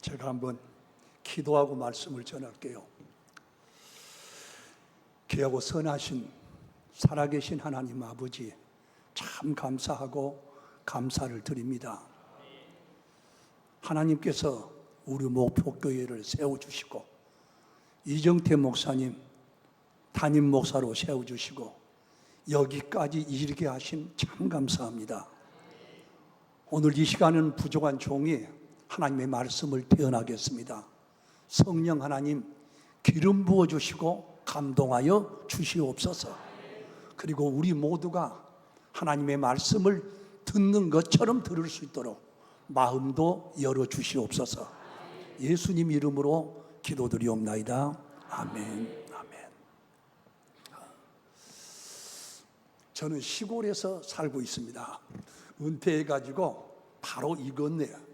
제가 한번 기도하고 말씀을 전할게요. 귀하고 선하신 살아계신 하나님 아버지, 참 감사하고 감사를 드립니다. 하나님께서 우리 목포교회를 세워주시고 이정태 목사님 담임 목사로 세워주시고 여기까지 이르게 하신 참 감사합니다. 오늘 이 시간은 부족한 종이 하나님의 말씀을 대언하겠습니다. 성령 하나님 기름 부어주시고 감동하여 주시옵소서. 그리고 우리 모두가 하나님의 말씀을 듣는 것처럼 들을 수 있도록 마음도 열어주시옵소서. 예수님 이름으로 기도드리옵나이다. 아멘. 아멘. 저는 시골에서 살고 있습니다. 은퇴해가지고 바로 이 건네요.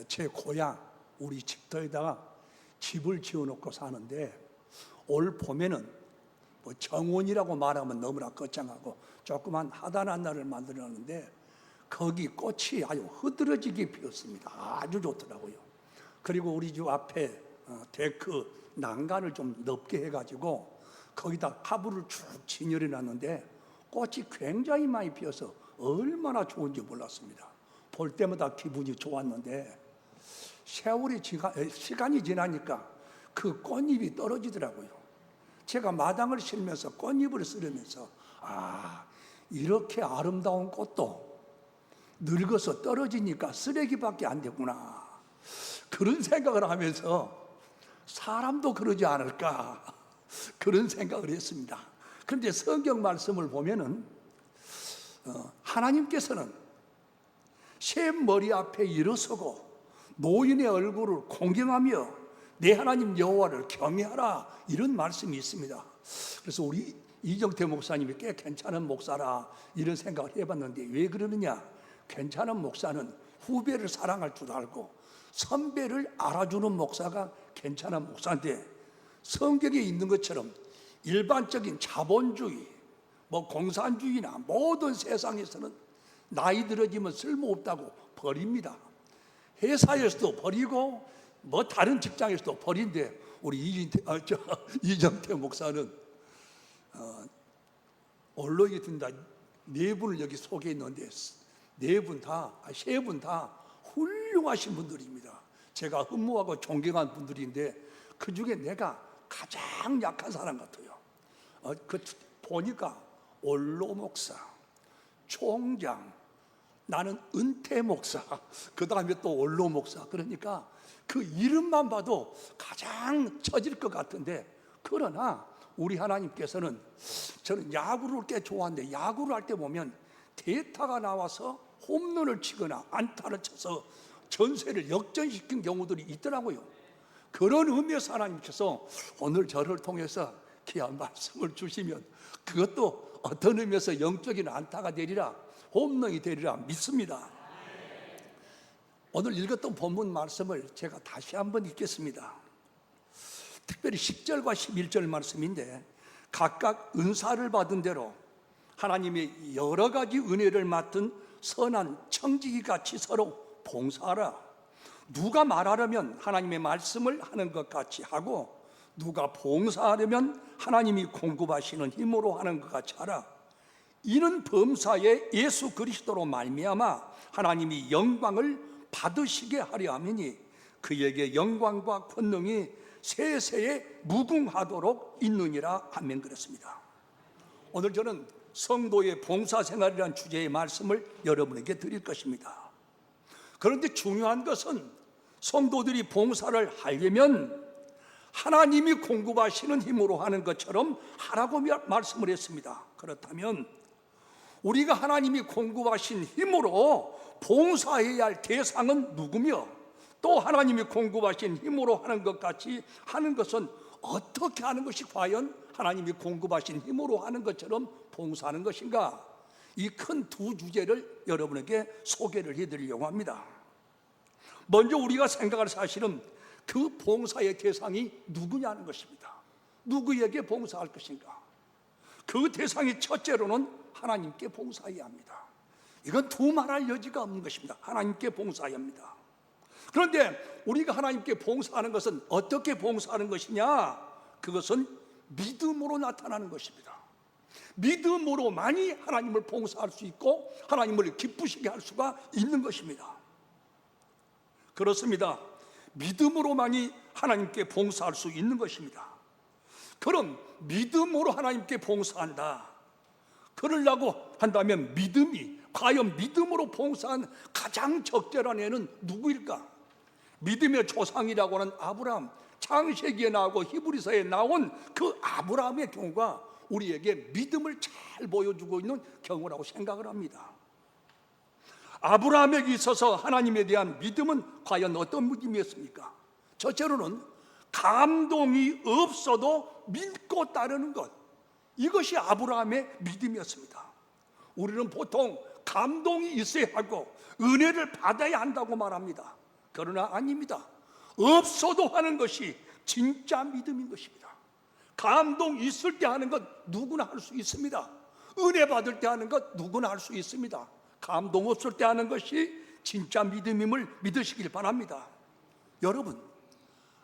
제 고향 우리 집터에다가 집을 지어놓고 사는데 올 봄에는 뭐 정원이라고 말하면 너무나 거창하고 조그만 하단 하나를 만들었는데 거기 꽃이 아주 흐드러지게 피었습니다. 아주 좋더라고요. 그리고 우리 집 앞에 데크 난간을 좀 넓게 해가지고 거기다 화분을 쭉 진열해 놨는데 꽃이 굉장히 많이 피어서 얼마나 좋은지 몰랐습니다. 볼 때마다 기분이 좋았는데 시간이 지나니까 그 꽃잎이 떨어지더라고요. 제가 마당을 실면서 꽃잎을 쓰려면서 이렇게 아름다운 꽃도 늙어서 떨어지니까 쓰레기밖에 안 되구나, 그런 생각을 하면서 사람도 그러지 않을까, 그런 생각을 했습니다. 그런데 성경 말씀을 보면은 하나님께서는 샘 머리 앞에 일어서고 노인의 얼굴을 공경하며 내 하나님 여호와를 경외하라, 이런 말씀이 있습니다. 그래서 우리 이정태 목사님이 꽤 괜찮은 목사라 이런 생각을 해봤는데 왜 그러느냐, 괜찮은 목사는 후배를 사랑할 줄 알고 선배를 알아주는 목사가 괜찮은 목사인데, 성경에 있는 것처럼 일반적인 자본주의, 공산주의나 모든 세상에서는 나이 들어지면 쓸모없다고 버립니다. 회사에서도 버리고 다른 직장에서도 버린데 우리 이정태 목사는 언론에 든다 네 분을 여기 소개했는데 세 분 다 훌륭하신 분들입니다. 제가 흠모하고 존경한 분들인데 그 중에 내가 가장 약한 사람 같아요. 보니까 원로 목사, 총장, 나는 은퇴 목사, 그 다음에 또 원로 목사. 그러니까 그 이름만 봐도 가장 처질 것 같은데, 그러나 우리 하나님께서는, 저는 야구를 꽤 좋아하는데 야구를 할 때 보면 대타가 나와서 홈런을 치거나 안타를 쳐서 전세를 역전시킨 경우들이 있더라고요. 그런 의미에서 하나님께서 오늘 저를 통해서 귀한 말씀을 주시면 그것도 어떤 의미에서 영적인 안타가 되리라, 홈런이 되리라 믿습니다. 오늘 읽었던 본문 말씀을 제가 다시 한번 읽겠습니다. 특별히 10절과 11절 말씀인데, 각각 은사를 받은 대로 하나님의 여러 가지 은혜를 맡은 선한 청지기 같이 서로 봉사하라. 누가 말하려면 하나님의 말씀을 하는 것 같이 하고, 누가 봉사하려면 하나님이 공급하시는 힘으로 하는 것 같이 하라. 이는 범사에 예수 그리스도로 말미암아 하나님이 영광을 받으시게 하려 함이니 그에게 영광과 권능이 세세에 무궁하도록 있느니라. 아멘. 그렇습니다. 오늘 저는 성도의 봉사생활이라는 주제의 말씀을 여러분에게 드릴 것입니다. 그런데 중요한 것은 성도들이 봉사를 하려면 하나님이 공급하시는 힘으로 하는 것처럼 하라고 말씀을 했습니다. 그렇다면 우리가 하나님이 공급하신 힘으로 봉사해야 할 대상은 누구며, 또 하나님이 공급하신 힘으로 하는 것 같이 하는 것은 어떻게 하는 것이 과연 하나님이 공급하신 힘으로 하는 것처럼 봉사하는 것인가, 이 큰 두 주제를 여러분에게 소개를 해드리려고 합니다. 먼저 우리가 생각할 사실은 그 봉사의 대상이 누구냐는 것입니다. 누구에게 봉사할 것인가? 그 대상이 첫째로는 하나님께 봉사해야 합니다. 이건 두말할 여지가 없는 것입니다. 하나님께 봉사해야 합니다. 그런데 우리가 하나님께 봉사하는 것은 어떻게 봉사하는 것이냐? 그것은 믿음으로 나타나는 것입니다. 믿음으로만이 하나님을 봉사할 수 있고 하나님을 기쁘시게 할 수가 있는 것입니다. 그렇습니다. 믿음으로만이 하나님께 봉사할 수 있는 것입니다. 그럼 믿음으로 하나님께 봉사한다. 그러려고 한다면 과연 믿음으로 봉사한 가장 적절한 애는 누구일까? 믿음의 조상이라고 하는 아브라함, 창세기에 나오고 히브리서에 나온 그 아브라함의 경우가 우리에게 믿음을 잘 보여주고 있는 경우라고 생각을 합니다. 아브라함에게 있어서 하나님에 대한 믿음은 과연 어떤 믿음이었습니까? 첫째로는 감동이 없어도 믿고 따르는 것, 이것이 아브라함의 믿음이었습니다. 우리는 보통 감동이 있어야 하고 은혜를 받아야 한다고 말합니다. 그러나 아닙니다. 없어도 하는 것이 진짜 믿음인 것입니다. 감동 있을 때 하는 것 누구나 할 수 있습니다. 은혜 받을 때 하는 것 누구나 할 수 있습니다. 감동 없을 때 하는 것이 진짜 믿음임을 믿으시길 바랍니다. 여러분,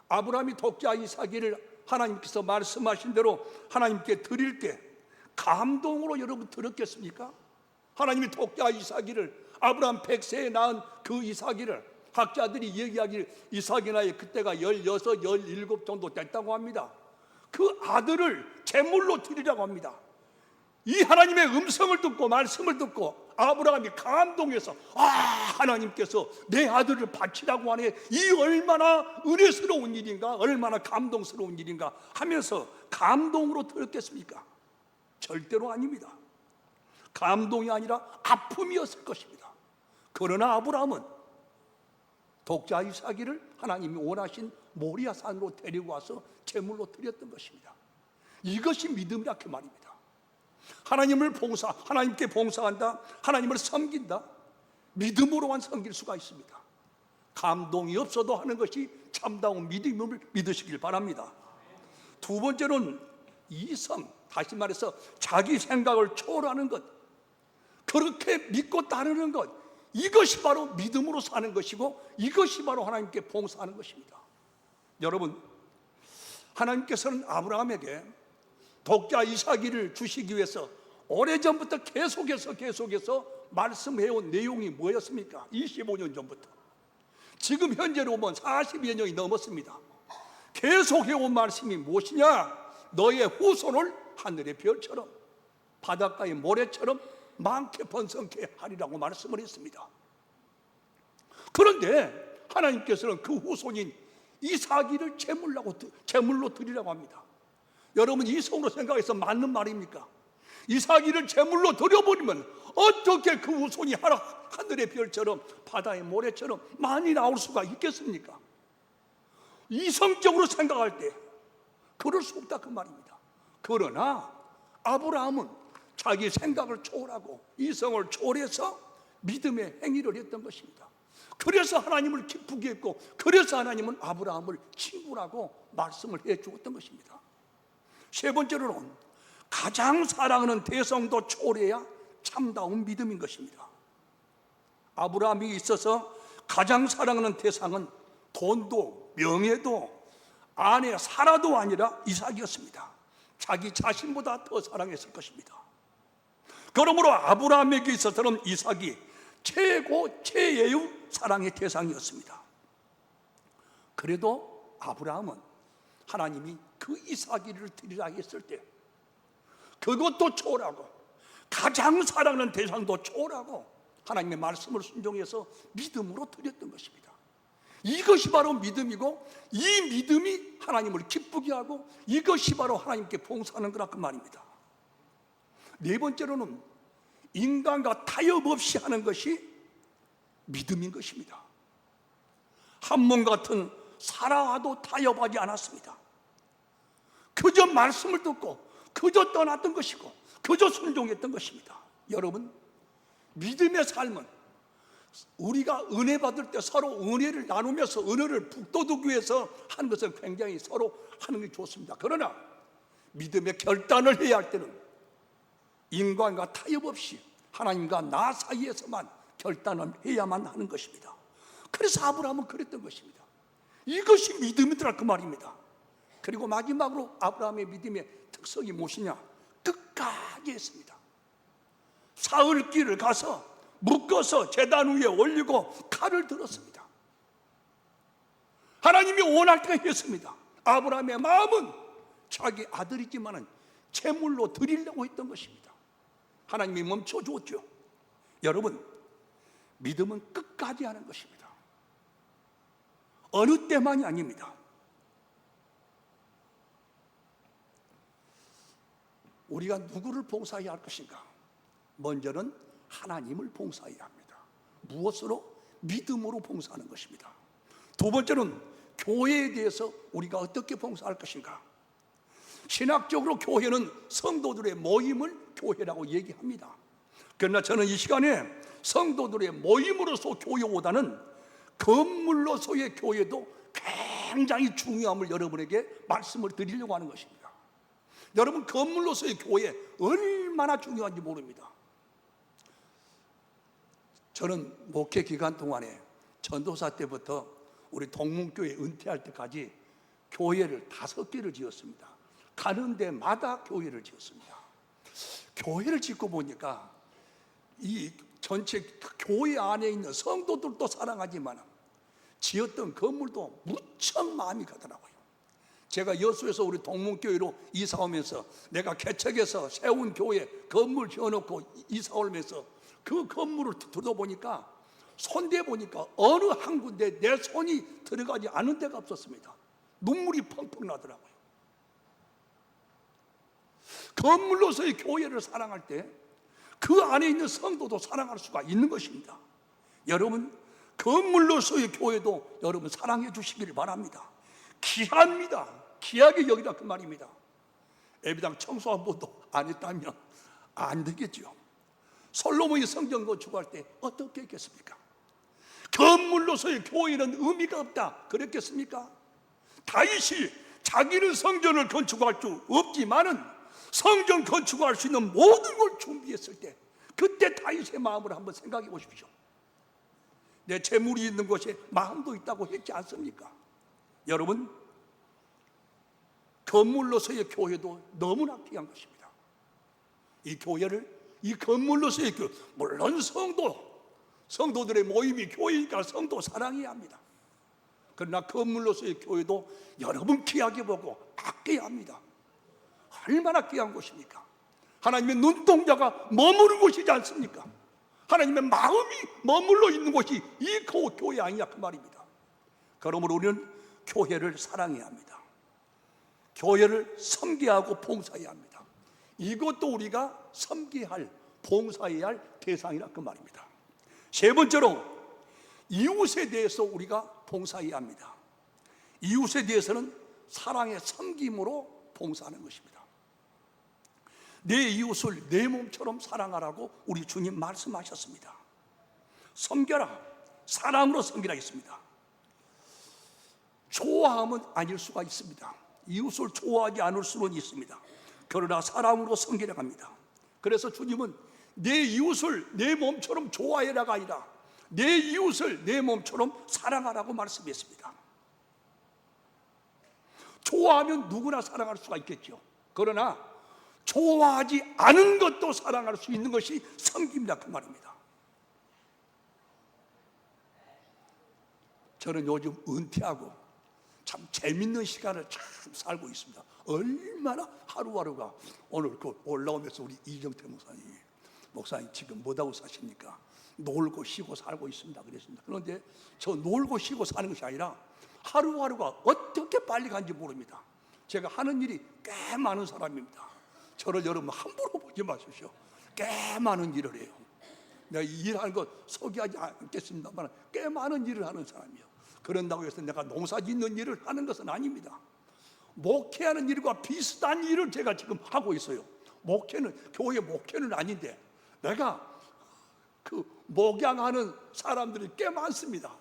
아브라함이 독자 이삭을 하나님께서 말씀하신 대로 하나님께 드릴 때 감동으로 여러분 드렸겠습니까? 하나님이 독자 이삭을 아브라함 100세에 낳은 그 이삭을 학자들이 얘기하기를 이삭의 나이 그때가 16, 17 정도 됐다고 합니다. 그 아들을 제물로 드리라고 합니다. 이 하나님의 음성을 듣고 말씀을 듣고 아브라함이 감동해서 하나님께서 내 아들을 바치라고 하네, 이 얼마나 은혜스러운 일인가, 얼마나 감동스러운 일인가 하면서 감동으로 들었겠습니까? 절대로 아닙니다. 감동이 아니라 아픔이었을 것입니다. 그러나 아브라함은 독자 이삭을 하나님이 원하신 모리아 산으로 데리고 와서 제물로 드렸던 것입니다. 이것이 믿음이라 그 말입니다. 하나님께 봉사한다, 하나님을 섬긴다, 믿음으로만 섬길 수가 있습니다. 감동이 없어도 하는 것이 참다운 믿음을 믿으시길 바랍니다. 두 번째는 이성, 다시 말해서 자기 생각을 초월하는 것, 그렇게 믿고 따르는 것, 이것이 바로 믿음으로 사는 것이고 이것이 바로 하나님께 봉사하는 것입니다. 여러분, 하나님께서는 아브라함에게 독자 이삭을 주시기 위해서 오래전부터 계속해서 말씀해온 내용이 뭐였습니까? 25년 전부터 지금 현재로 보면 40여 년이 넘었습니다. 계속해온 말씀이 무엇이냐? 너의 후손을 하늘의 별처럼 바닷가의 모래처럼 많게 번성케 하리라고 말씀을 했습니다. 그런데 하나님께서는 그 후손인 이삭을 제물로 드리라고 합니다. 여러분, 이성으로 생각해서 맞는 말입니까? 이삭을 제물로 드려버리면 어떻게 그 후손이 하늘의 별처럼 바다의 모래처럼 많이 나올 수가 있겠습니까? 이성적으로 생각할 때 그럴 수 없다 그 말입니다. 그러나 아브라함은 자기 생각을 초월하고 이성을 초월해서 믿음의 행위를 했던 것입니다. 그래서 하나님을 기쁘게 했고 그래서 하나님은 아브라함을 친구라고 말씀을 해 주었던 것입니다. 세 번째로는 가장 사랑하는 대상도 초월해야 참다운 믿음인 것입니다. 아브라함이 있어서 가장 사랑하는 대상은 돈도 명예도 아내 사라도 아니라 이삭이었습니다. 자기 자신보다 더 사랑했을 것입니다. 그러므로 아브라함에게 있어서는 이삭이 최애의 사랑의 대상이었습니다. 그래도 아브라함은 하나님이 그 이삭을 드리라 했을 때 그것도 초월하고 가장 사랑하는 대상도 초월하고 하나님의 말씀을 순종해서 믿음으로 드렸던 것입니다. 이것이 바로 믿음이고 이 믿음이 하나님을 기쁘게 하고 이것이 바로 하나님께 봉사하는 거라 그 말입니다. 네 번째로는 인간과 타협 없이 하는 것이 믿음인 것입니다. 한 몸 같은 사라와도 타협하지 않았습니다. 그저 말씀을 듣고 그저 떠났던 것이고 그저 순종했던 것입니다. 여러분, 믿음의 삶은 우리가 은혜 받을 때 서로 은혜를 나누면서 은혜를 북돋우기 위해서 하는 것은 굉장히 서로 하는 게 좋습니다. 그러나 믿음의 결단을 해야 할 때는 인간과 타협 없이 하나님과 나 사이에서만 결단을 해야만 하는 것입니다. 그래서 아브라함은 그랬던 것입니다. 이것이 믿음이더라 그 말입니다. 그리고 마지막으로 아브라함의 믿음의 특성이 무엇이냐? 끝까지 했습니다. 사흘길을 가서 묶어서 제단 위에 올리고 칼을 들었습니다. 하나님이 원할 때가 했습니다. 아브라함의 마음은 자기 아들이지만은 제물로 드리려고 했던 것입니다. 하나님이 멈춰주었죠. 여러분, 믿음은 끝까지 하는 것입니다. 어느 때만이 아닙니다. 우리가 누구를 봉사해야 할 것인가? 먼저는 하나님을 봉사해야 합니다. 무엇으로? 믿음으로 봉사하는 것입니다. 두 번째는 교회에 대해서 우리가 어떻게 봉사할 것인가? 신학적으로 교회는 성도들의 모임을 교회라고 얘기합니다. 그러나 저는 이 시간에 성도들의 모임으로서 교회보다는 건물로서의 교회도 굉장히 중요함을 여러분에게 말씀을 드리려고 하는 것입니다. 여러분, 건물로서의 교회 얼마나 중요한지 모릅니다. 저는 목회 기간 동안에 전도사 때부터 우리 동문교회 은퇴할 때까지 교회를 5개를 지었습니다. 가는 데마다 교회를 지었습니다. 교회를 짓고 보니까 이 전체 교회 안에 있는 성도들도 사랑하지만 지었던 건물도 무척 마음이 가더라고요. 제가 여수에서 우리 동문교회로 이사 오면서 내가 개척해서 세운 교회 건물 지어놓고 이사 오면서 그 건물을 들어보니까 손대 보니까 어느 한 군데 내 손이 들어가지 않은 데가 없었습니다. 눈물이 펑펑 나더라고요. 건물로서의 교회를 사랑할 때 그 안에 있는 성도도 사랑할 수가 있는 것입니다. 여러분, 건물로서의 교회도 여러분 사랑해 주시기를 바랍니다. 귀합니다. 귀하게 여기다 그 말입니다. 예배당 청소 한 번도 안 했다면 안 되겠죠. 솔로몬이 성전 건축할 때 어떻게 했겠습니까? 건물로서의 교회는 의미가 없다 그랬겠습니까? 다윗이 자기는 성전을 건축할 수 없지만은 성전 건축할 수 있는 모든 걸 준비했을 때 그때 다윗의 마음을 한번 생각해 보십시오. 내 재물이 있는 곳에 마음도 있다고 했지 않습니까? 여러분, 건물로서의 교회도 너무나 귀한 것입니다. 이 교회를, 이 건물로서의 교회, 물론 성도들의 모임이 교회니까 성도 사랑해야 합니다. 그러나 건물로서의 교회도 여러분 귀하게 보고 아껴야 합니다. 얼마나 귀한 곳입니까? 하나님의 눈동자가 머무는 곳이지 않습니까? 하나님의 마음이 머물러 있는 곳이 이 교회 아니냐 그 말입니다. 그러므로 우리는 교회를 사랑해야 합니다. 교회를 섬기하고 봉사해야 합니다. 이것도 우리가 섬기해야 할, 봉사해야 할 대상이라 그 말입니다. 세 번째로 이웃에 대해서 우리가 봉사해야 합니다. 이웃에 대해서는 사랑의 섬김으로 봉사하는 것입니다. 내 이웃을 내 몸처럼 사랑하라고 우리 주님 말씀하셨습니다. 섬겨라, 사랑으로 섬기라 했습니다. 좋아하면 아닐 수가 있습니다. 이웃을 좋아하지 않을 수는 있습니다. 그러나 사랑으로 섬기라고 합니다. 그래서 주님은 내 이웃을 내 몸처럼 좋아해라가 아니라 내 이웃을 내 몸처럼 사랑하라고 말씀했습니다. 좋아하면 누구나 사랑할 수가 있겠죠. 그러나 좋아하지 않은 것도 사랑할 수 있는 것이 섬김이다 그 말입니다. 저는 요즘 은퇴하고 참 재밌는 시간을 참 살고 있습니다. 얼마나 하루하루가, 오늘 그 올라오면서 우리 이정태 목사님 지금 뭐하고 사십니까? 놀고 쉬고 살고 있습니다 그랬습니다. 그런데 저 놀고 쉬고 사는 것이 아니라 하루하루가 어떻게 빨리 간지 모릅니다. 제가 하는 일이 꽤 많은 사람입니다. 저를 여러분 함부로 보지 마십시오. 꽤 많은 일을 해요. 내가 일하는 것 소개하지 않겠습니다만 꽤 많은 일을 하는 사람이에요. 그런다고 해서 내가 농사 짓는 일을 하는 것은 아닙니다. 목회하는 일과 비슷한 일을 제가 지금 하고 있어요. 목회는, 교회 목회는 아닌데 내가 그 목양하는 사람들이 꽤 많습니다.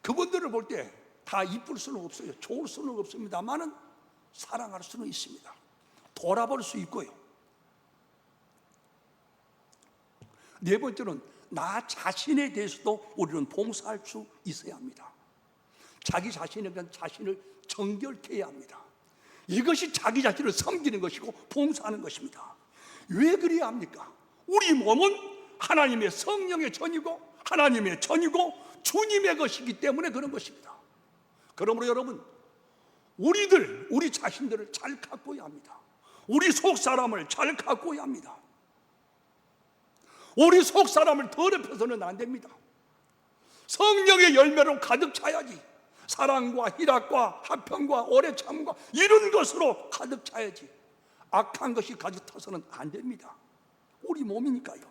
그분들을 볼 때 다 이쁠 수는 없어요. 좋을 수는 없습니다만은 사랑할 수는 있습니다. 돌아볼 수 있고요. 네 번째는 나 자신에 대해서도 우리는 봉사할 수 있어야 합니다. 자기 자신에 대한 자신을 정결케 해야 합니다. 이것이 자기 자신을 섬기는 것이고 봉사하는 것입니다. 왜 그래야 합니까? 우리 몸은 하나님의 성령의 전이고 하나님의 전이고 주님의 것이기 때문에 그런 것입니다. 그러므로 여러분, 우리 자신들을 잘 가꿔야 합니다. 우리 속 사람을 잘 가꿔야 합니다. 우리 속 사람을 더럽혀서는 안 됩니다. 성령의 열매로 가득 차야지. 사랑과 희락과 화평과 오래 참과 이런 것으로 가득 차야지. 악한 것이 가득 타서는 안 됩니다. 우리 몸이니까요.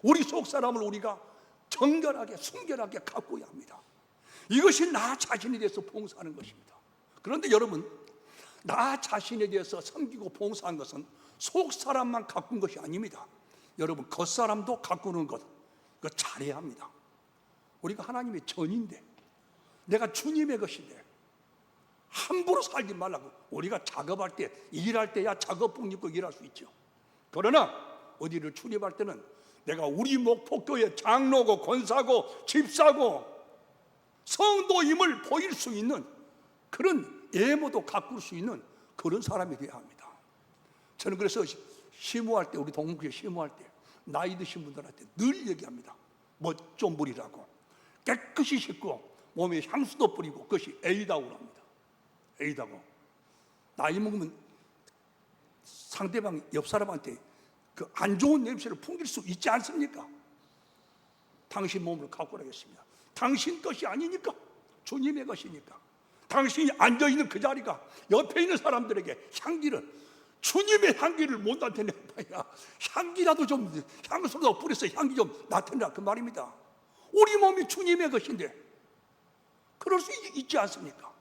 우리 속 사람을 우리가 정결하게 순결하게 가꿔야 합니다. 이것이 나 자신에 대해서 봉사하는 것입니다. 그런데 여러분, 나 자신에 대해서 섬기고 봉사한 것은 속 사람만 가꾼 것이 아닙니다. 여러분, 겉사람도 가꾸는 것, 그거 잘해야 합니다. 우리가 하나님의 전인데, 내가 주님의 것인데 함부로 살지 말라고. 우리가 작업할 때, 일할 때야 작업복 입고 일할 수 있죠. 그러나 어디를 출입할 때는 내가 우리 목포교회 장로고 권사고 집사고 성도임을 보일 수 있는 그런 예모도 가꿀 수 있는 그런 사람이 되어야 합니다. 저는 그래서 시무할 때, 우리 동문교회 시무할 때 나이 드신 분들한테 늘 얘기합니다. 멋 좀 부리라고. 깨끗이 씻고 몸에 향수도 뿌리고, 그것이 에이다고 합니다. 에이다고. 나이 먹으면 상대방 옆 사람한테 그 안 좋은 냄새를 풍길 수 있지 않습니까? 당신 몸을 가꾸라겠습니다. 당신 것이 아니니까, 주님의 것이니까. 당신이 앉아있는 그 자리가 옆에 있는 사람들에게 향기를, 주님의 향기를 못 나타내봐야 향기라도 좀, 향수라도 뿌려서 향기 좀 나타내라, 그 말입니다. 우리 몸이 주님의 것인데 그럴 수 있지 않습니까?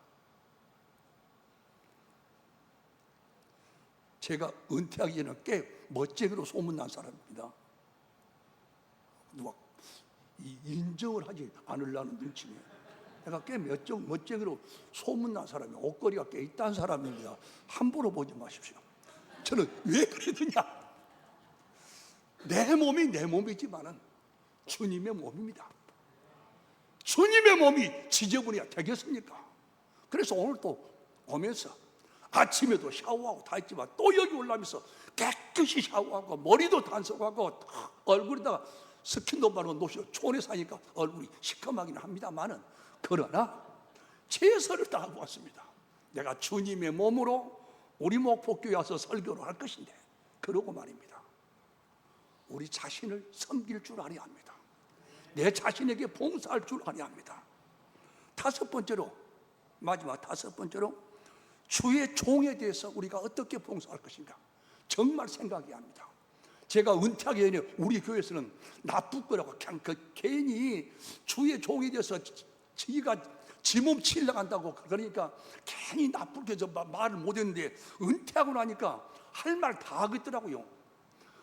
제가 은퇴하기 전에 꽤 멋쟁이로 소문난 사람입니다. 누가 인정을 하지 않으려는 눈치네. 내가 꽤 멋쟁이로 소문난 사람이, 옷걸이가 꽤 있다는 사람입니다. 함부로 보지 마십시오. 저는 왜 그러느냐? 내 몸이 내 몸이지만은 주님의 몸입니다. 주님의 몸이 지저분해야 되겠습니까? 그래서 오늘 또 오면서 아침에도 샤워하고 다 했지만 또 여기 올라오면서 깨끗이 샤워하고 머리도 단속하고 얼굴에다가 스킨도 바르고 노쇼, 촌에 사니까 얼굴이 시커멓긴 합니다만은, 그러나 최선을 다하고 왔습니다. 내가 주님의 몸으로 우리 목포교회 와서 설교를 할 것인데, 그러고 말입니다. 우리 자신을 섬길 줄 알아야 합니다. 내 자신에게 봉사할 줄 알아야 합니다. 다섯 번째로, 마지막 다섯 번째로, 주의 종에 대해서 우리가 어떻게 봉사할 것인가 정말 생각해야 합니다. 제가 은퇴하기 전에 우리 교회에서는 나쁠 거라고 그냥 괜히 주의 종에 대해서 지가 지 몸 치려고 한다고, 그러니까 괜히 나쁘게 말을 못했는데 은퇴하고 나니까 할 말 다 하겠더라고요.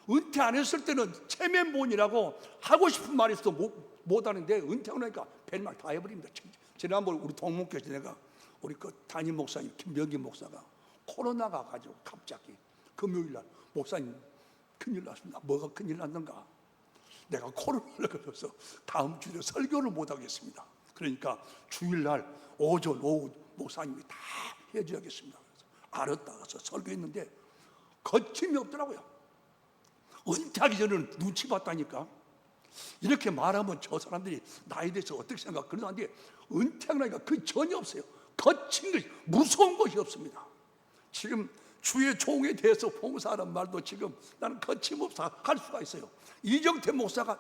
은퇴 안 했을 때는 체면본이라고 하고 싶은 말이 있어도 못하는데 은퇴하고 나니까 별 말 다 해버립니다. 지난번 우리 동문교회에서 내가 우리 그 담임 목사님 김병기 목사가 코로나가 가지고 갑자기 금요일날, 목사님 큰일 났습니다. 뭐가 큰일 났는가? 내가 코로나를 걸려서 다음 주에 설교를 못하겠습니다. 그러니까 주일날 오전 오후 목사님이 다 해줘야겠습니다. 그래서 알았다 가서 설교했는데 거침이 없더라고요. 은퇴하기 전에는 눈치 봤다니까. 이렇게 말하면 저 사람들이 나에 대해서 어떻게 생각, 그러는데 은퇴하고 나니까 그 전혀 없어요. 거친 것이, 무서운 것이 없습니다. 지금 주의 종에 대해서 봉사하는 말도 지금 나는 거침없어 할 수가 있어요. 이정태 목사가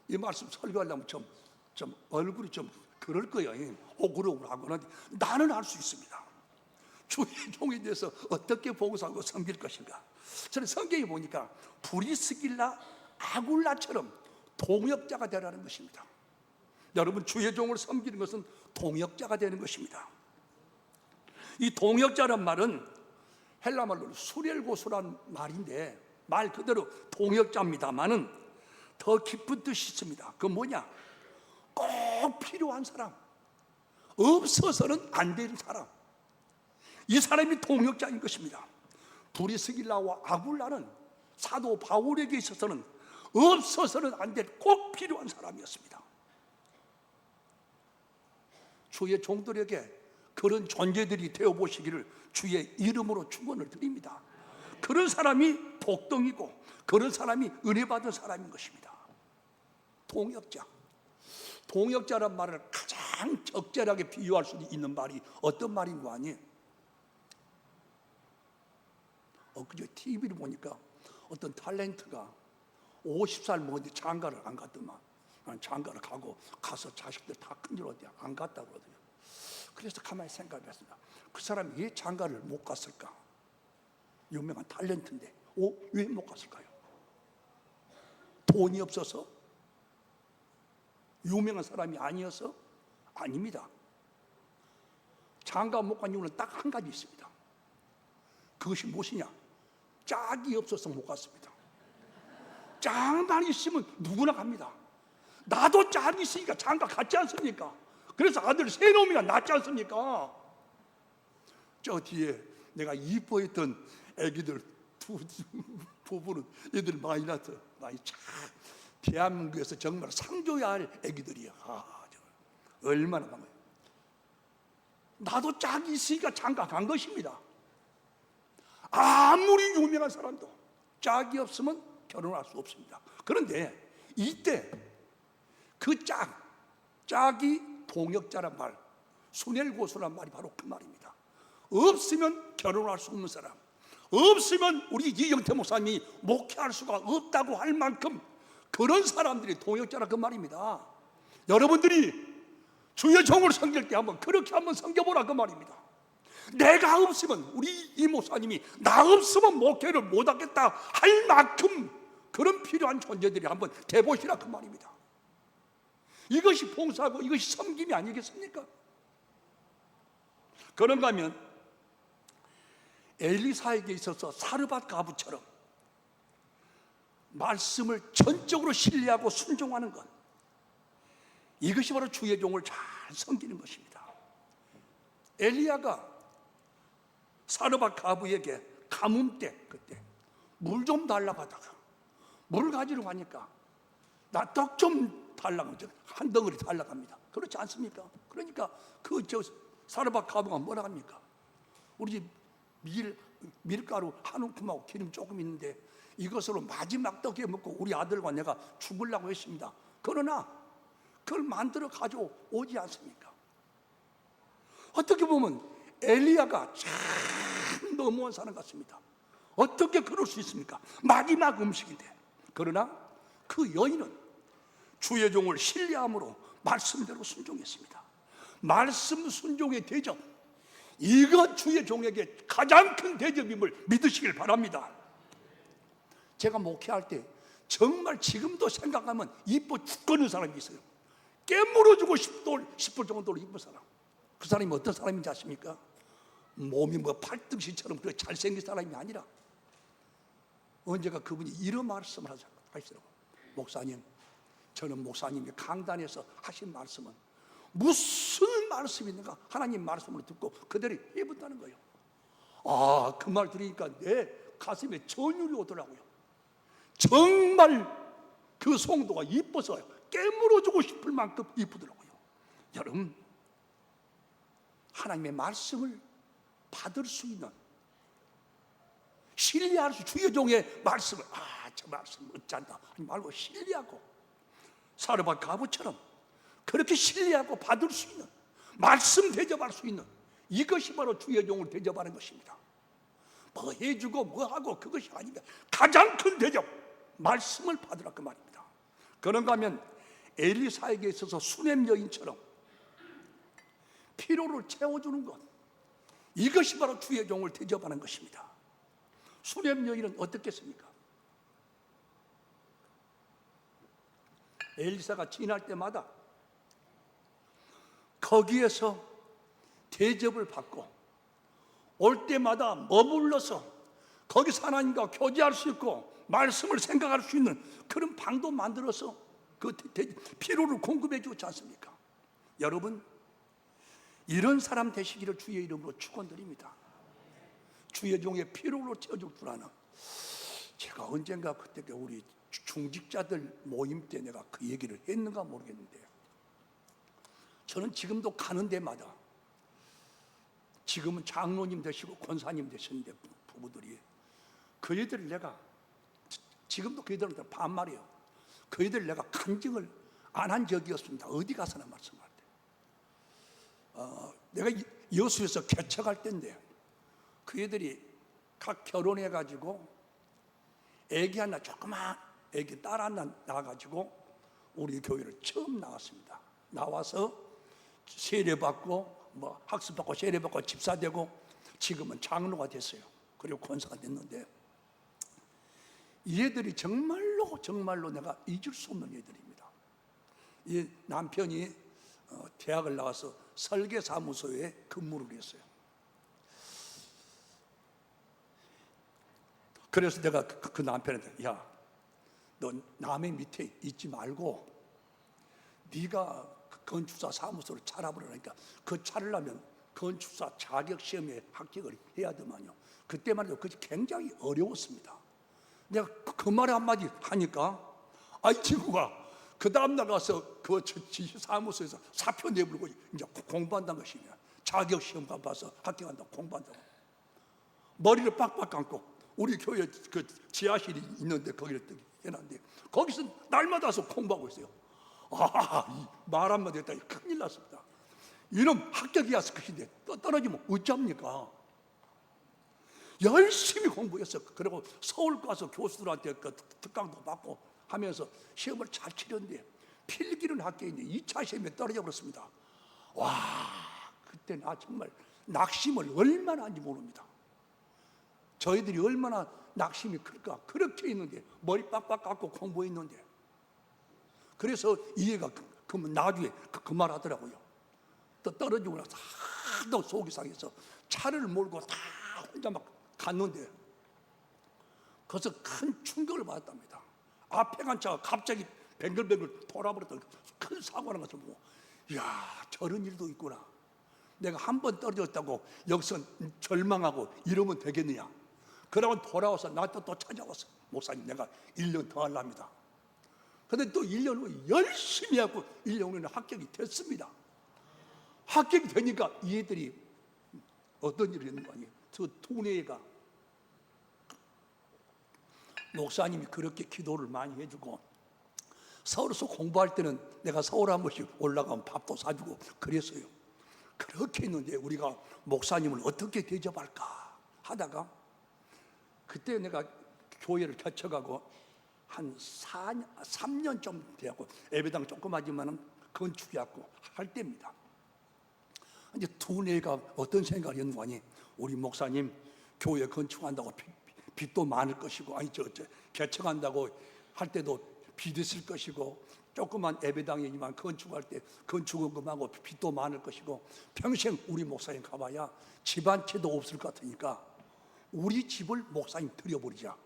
이 말씀 설교하려면 좀 얼굴이 좀 그럴 거예요. 오그라오고 하는데 나는 할 수 있습니다. 주의 종에 대해서 어떻게 봉사하고 섬길 것인가. 저는 성경에 보니까 브리스길라 아굴라처럼 동역자가 되라는 것입니다. 여러분, 주의 종을 섬기는 것은 동역자가 되는 것입니다. 이 동역자란 말은 헬라 말로 수렐고스란 말인데 말 그대로 동역자입니다만은 더 깊은 뜻이 있습니다. 그건 뭐냐? 꼭 필요한 사람, 없어서는 안 되는 사람, 이 사람이 동역자인 것입니다. 브리스길라와 아굴라는 사도 바울에게 있어서는 없어서는 안 될 꼭 필요한 사람이었습니다. 주의 종들에게 그런 존재들이 되어보시기를 주의 이름으로 축원을 드립니다. 그런 사람이 복덩이고 그런 사람이 은혜 받은 사람인 것입니다. 동역자. 동역자란 말을 가장 적절하게 비유할 수 있는 말이 어떤 말인 거 아니에요? 그저 TV를 보니까 어떤 탤런트가 50살 먹었는데 장가를 안 갔더만. 장가를 가서 자식들 다 큰일로 안 갔다고 그러더라고요. 그래서 가만히 생각했습니다. 그 사람이 왜 장가를 못 갔을까? 유명한 탤런트인데 왜 못 갔을까요? 돈이 없어서? 유명한 사람이 아니어서? 아닙니다. 장가 못 간 이유는 딱 한 가지 있습니다. 그것이 무엇이냐? 짝이 없어서 못 갔습니다. 짝만 있으면 누구나 갑니다. 나도 짝이 있으니까 장가 갔지 않습니까? 그래서 아들 세 놈이나 낳지 않습니까? 저 뒤에 내가 이뻐했던 애기들 두 부부는 애들 많이 낳았어. 많이 참 대한민국에서 정말 상줘야 할 애기들이야. 얼마나 반가워요. 나도 짝이 있으니까 장가 간 것입니다. 아무리 유명한 사람도 짝이 없으면 결혼할 수 없습니다. 그런데 이때 그 짝이 동역자란 말, 순엘고수란 말이 바로 그 말입니다. 없으면 결혼할 수 없는 사람, 없으면 우리 이영태 목사님이 목회할 수가 없다고 할 만큼 그런 사람들이 동역자라 그 말입니다. 여러분들이 주의 종을 섬길 때 한번 그렇게 한번 섬겨보라 그 말입니다. 내가 없으면 우리 이 목사님이 나 없으면 목회를 못하겠다 할 만큼 그런 필요한 존재들이 한번 돼보시라 그 말입니다. 이것이 봉사하고 이것이 섬김이 아니겠습니까? 그런가 하면 엘리사에게 있어서 사르밧 가부처럼 말씀을 전적으로 신뢰하고 순종하는 것, 이것이 바로 주의 종을 잘 섬기는 것입니다. 엘리야가 사르밧 가부에게 가뭄 때 그때 물 좀 달라고 하다가 물 가지러 가니까 나 떡 좀 달라고 한 덩어리 달라고 합니다. 그렇지 않습니까? 그러니까 사르밧 가부가 뭐라 합니까? 우리 집 밀가루 한 움큼하고 기름 조금 있는데 이것으로 마지막 떡에 먹고 우리 아들과 내가 죽으려고 했습니다. 그러나 그걸 만들어 가져오지 않습니까? 어떻게 보면 엘리야가 참 너무한 사람 같습니다. 어떻게 그럴 수 있습니까? 마지막 음식인데. 그러나 그 여인은 주의 종을 신뢰함으로 말씀대로 순종했습니다. 말씀 순종의 대접, 이것 주의 종에게 가장 큰 대접임을 믿으시길 바랍니다. 제가 목회할 때 정말 지금도 생각하면 이뻐 죽겠는 사람이 있어요. 깨물어주고 싶을 정도로 이쁜 사람. 그 사람이 어떤 사람인지 아십니까? 몸이 뭐 팔등시처럼 그렇게 잘생긴 사람이 아니라 언제가 그분이 이런 말씀을 하시더라고요. 목사님, 저는 목사님이 강단에서 하신 말씀은 무슨 말씀이 있는가 하나님 말씀을 듣고 그대로 해본다는 거예요. 그 말 들으니까 내 가슴에 전율이 오더라고요. 정말 그 성도가 이뻐서 깨물어주고 싶을 만큼 이쁘더라고요. 여러분, 하나님의 말씀을 받을 수 있는, 신뢰할 수, 주의 종의 말씀을 저 말씀 어쩐다 하지 말고 신뢰하고 사르밧 가부처럼 그렇게 신뢰하고 받을 수 있는, 말씀 대접할 수 있는, 이것이 바로 주의 종을 대접하는 것입니다. 뭐 해주고 뭐 하고 그것이 아닙니다. 가장 큰 대접, 말씀을 받으라 그 말입니다. 그런가 하면 엘리사에게 있어서 수넴 여인처럼 피로를 채워주는 것, 이것이 바로 주의 종을 대접하는 것입니다. 수넴 여인은 어떻겠습니까? 엘리사가 지날 때마다 거기에서 대접을 받고 올 때마다 머물러서 거기서 하나님과 교제할 수 있고 말씀을 생각할 수 있는 그런 방도 만들어서 그 피로를 공급해 주지 않습니까? 여러분, 이런 사람 되시기를 주의 이름으로 축원드립니다. 주의 종의 피로를 채워줄 줄 아는, 제가 언젠가 그때 우리 중직자들 모임 때 내가 그 얘기를 했는가 모르겠는데요. 저는 지금도 가는 데마다, 지금은 장로님 되시고 권사님 되셨는데 부부들이, 그애들을 내가 지금도 그애들한테 반말이에요. 그애들 내가 간증을 안 한 적이 없습니다. 어디 가서나 말씀할 때. 내가 여수에서 개척할 때인데 그애들이 각 결혼해가지고 애기 하나, 조그만 애기 딸 하나 낳아가지고 우리 교회를 처음 나왔습니다. 나와서 세례받고 학습받고 세례받고 집사되고 지금은 장로가 됐어요. 그리고 권사가 됐는데, 이 애들이 정말로 내가 잊을 수 없는 애들입니다. 이 남편이 대학을 나와서 설계사무소에 근무를 했어요. 그래서 내가 그 남편한테, 야, 너 남의 밑에 있지 말고 네가 건축사 사무소를 차려보라니까, 그 차리려면 건축사 자격시험에 합격을 해야 되만요. 그때만 해도 그게 굉장히 어려웠습니다. 내가 그 말에 한마디 하니까 이 친구가 그 다음날 가서 그 사무소에서 사표 내불고 이제 공부한다는 것이냐, 자격시험 가봐서 합격한다고 공부한다고. 머리를 빡빡 감고 우리 교회 그 지하실이 있는데 거기를 해놨는데 거기서 날마다 와서 공부하고 있어요. 말 한마디 했다 큰일 났습니다. 이놈 합격이야 것인데 떨어지면 어쩝니까? 열심히 공부했어. 그리고 서울 가서 교수들한테 그 특강도 받고 하면서 시험을 잘 치렀는데 필기는 합격인데 2차 시험에 떨어져 버렸습니다. 그때 나 정말 낙심을 얼마나 한지 모릅니다. 저희들이 얼마나 낙심이 클까. 그렇게 있는데 머리 빡빡 깎고 공부했는데, 그래서 이해가 그러면 나중에 그 말 하더라고요. 또 떨어지고 나서 하도 속이 상해서 차를 몰고 다 혼자 막 갔는데 거기서 큰 충격을 받았답니다. 앞에 간 차가 갑자기 뱅글뱅글 돌아버렸던 큰 사고라는 것을 보고, 이야, 저런 일도 있구나. 내가 한 번 떨어졌다고 여기서 절망하고 이러면 되겠느냐. 그러고 돌아와서 나한테 또 찾아왔어. 목사님, 내가 1년 더 하랍니다. 근데 또 1년 후에 열심히 하고 1년 후에는 합격이 됐습니다. 합격이 되니까 이 애들이 어떤 일을 했는 거 아니에요? 저 두뇌가 목사님이 그렇게 기도를 많이 해주고, 서울에서 공부할 때는 내가 서울 한 번씩 올라가면 밥도 사주고 그랬어요. 그렇게 했는데 우리가 목사님을 어떻게 대접할까 하다가, 그때 내가 교회를 개척하고 한 3년 좀 되었고, 예배당 조그마지만은 건축해갖고 할 때입니다. 이제 두뇌가 어떤 생각을 했는 거 아니? 우리 목사님 교회 건축한다고 빚도 많을 것이고, 개척한다고 할 때도 빚 있을 것이고, 조그만 예배당이지만 건축할 때 건축원금하고 빚도 많을 것이고, 평생 우리 목사님 가봐야 집 한 채도 없을 것 같으니까 우리 집을 목사님 드려버리자.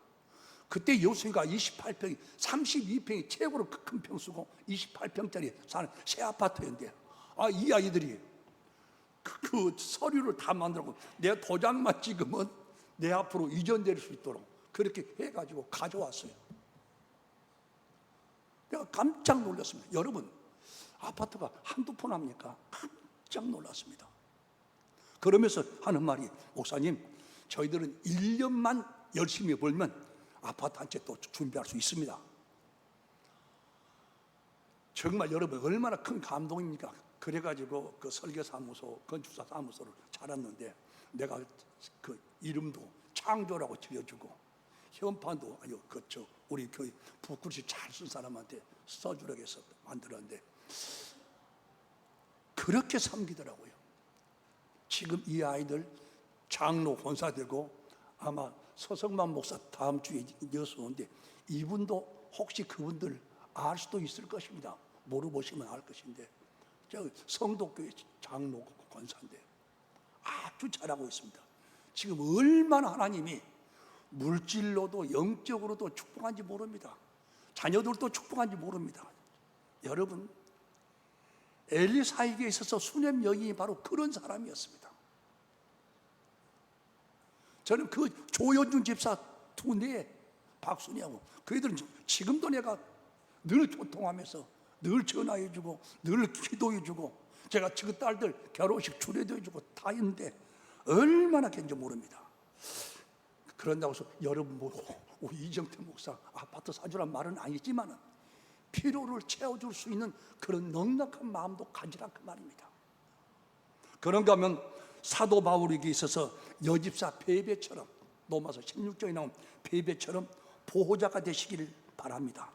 그때 여수가 28평이 32평이 최고로 큰 평수고 28평짜리 사는 새 아파트였는데, 이 아이들이 그 서류를 다 만들고 내 도장만 찍으면 내 앞으로 이전될 수 있도록 그렇게 해가지고 가져왔어요. 내가 깜짝 놀랐습니다. 여러분, 아파트가 한두 푼 합니까? 깜짝 놀랐습니다. 그러면서 하는 말이, 목사님, 저희들은 1년만 열심히 벌면 아파트 한 채 또 준비할 수 있습니다. 정말 여러분, 얼마나 큰 감동입니까? 그래가지고 그 설계사무소, 건축사 사무소를 차렸는데, 내가 그 이름도 창조라고 지어주고, 현판도 우리 교회 붓글씨 잘 쓴 사람한테 써주라고 해서 만들었는데, 그렇게 섬기더라고요. 지금 이 아이들 장로 권사되고, 아마 서성만 목사 다음 주에 이어서 오는데, 이분도 혹시 그분들 알 수도 있을 것입니다. 물어보시면 알 것인데, 저 성도교회 장로 권사인데 아주 잘하고 있습니다. 지금 얼마나 하나님이 물질로도 영적으로도 축복한지 모릅니다. 자녀들도 축복한지 모릅니다. 여러분, 엘리사에게 있어서 수냄 여인이 바로 그런 사람이었습니다. 저는 그 조연준 집사 두뇌 박순이하고 그 애들은 지금도 내가 늘 교통하면서 늘 전화해주고 늘 기도해주고 제가 저 딸들 결혼식 주례도 해주고 다 했는데 얼마나 괜지 모릅니다. 그런다고 해서 여러분 보고 우리 이정태 목사 아파트 사주란 말은 아니지만 필요를 채워줄 수 있는 그런 넉넉한 마음도 가지라 그 말입니다. 그런가 하면 사도 바울에게 있어서 여집사 베베처럼 로마서 16장에 나온 베베처럼 보호자가 되시기를 바랍니다.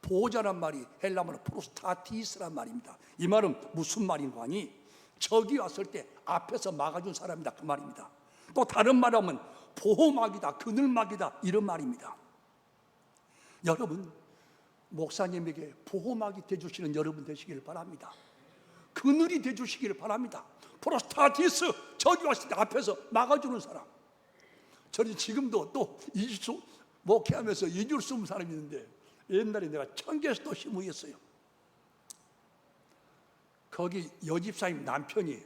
보호자란 말이 헬라어로 프로스타티스란 말입니다. 이 말은 무슨 말인가 하니 적이 왔을 때 앞에서 막아준 사람이다 그 말입니다. 또 다른 말하면 보호막이다, 그늘막이다 이런 말입니다. 여러분 목사님에게 보호막이 되주시는 여러분 되시기를 바랍니다. 그늘이 되주시기를 바랍니다. 프로스타티스 적이 왔을 때 앞에서 막아주는 사람. 저는 지금도 또 이주 목회하면서 이주를 쓰는 사람이 있는데 옛날에 내가 청계에서도 시무했어요. 거기 여집사님 남편이